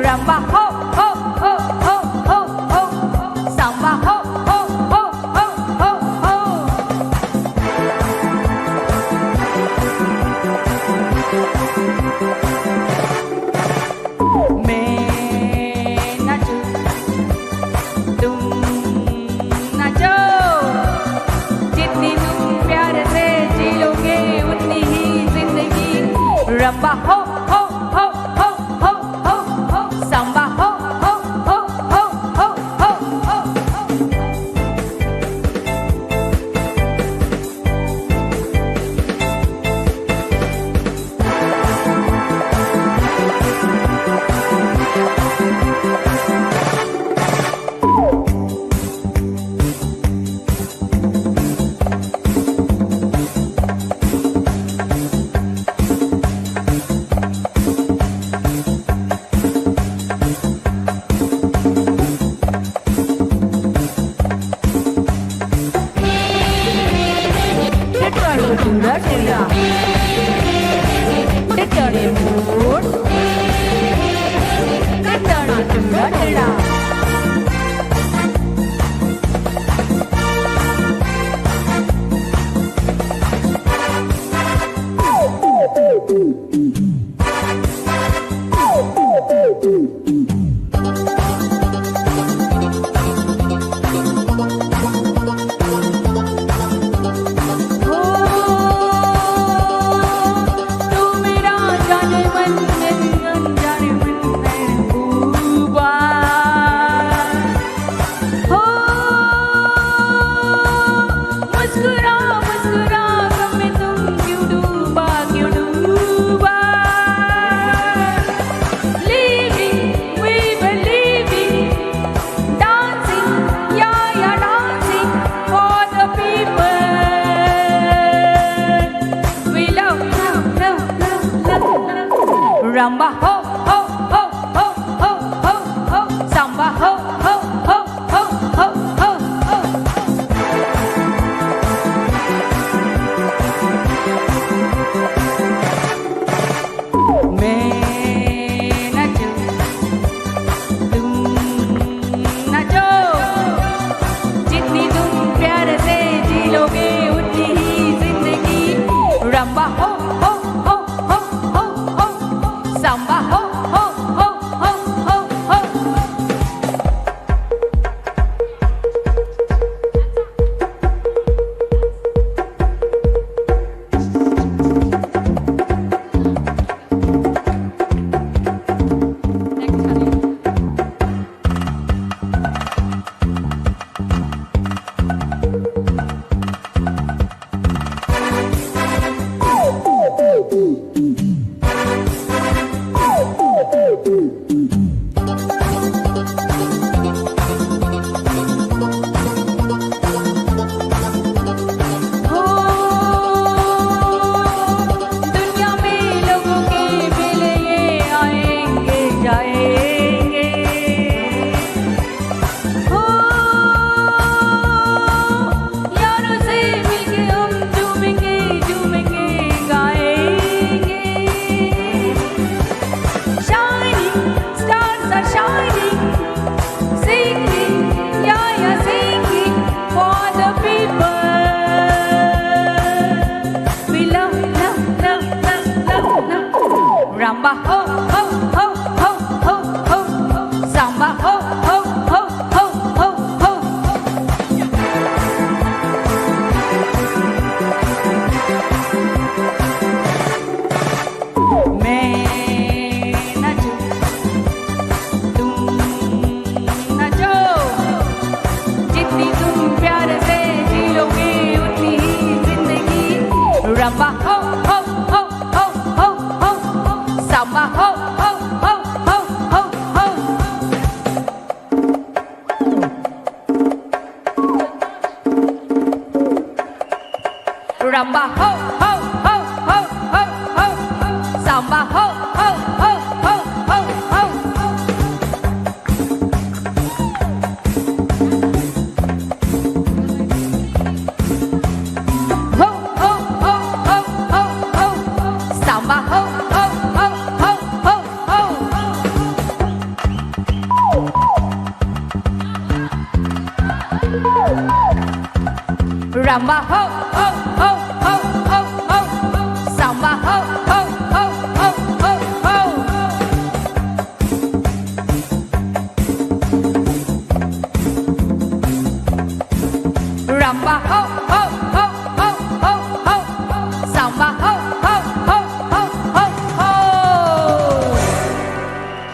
Rumba ho ho ho ho ho ho, samba ho ho ho ho ho ho. मैं नाचूं तुम नाचो, जितनी तुम प्यार से जी लोगे उतनी ही जिंदगी। रंबा हो हो हो हो हो हो हो, सांबा हो हो हो हो हो हो हो। Rumba ho ho ho ho ho ho ho, samba ho ho ho ho ho ho ho. मैं नाचूं तुम नाचो, जितनी तुम प्यार से जी लोगे उतनी ही जिंदगी। रंबा हो हो हो हो हो हो, samba ho ho ho ho ho ho. Rumba ho ho ho ho ho ho, samba ho ho ho ho ho ho. मैं नाचूं तुम नाचो, जितनी तुम प्यार से जी लोगे उतनी ही जिंदगी। Rumba ho ho ho ho ho ho ho, samba ho ho ho ho ho ho. Rumba ho ho ho ho ho ho ho, samba ho ho ho ho ho ho. Ho ho ho ho ho ho, samba ho ho ho ho ho ho. Ramba ho ho ho ho ho ho, Samba ho ho ho ho ho ho. Ramba ho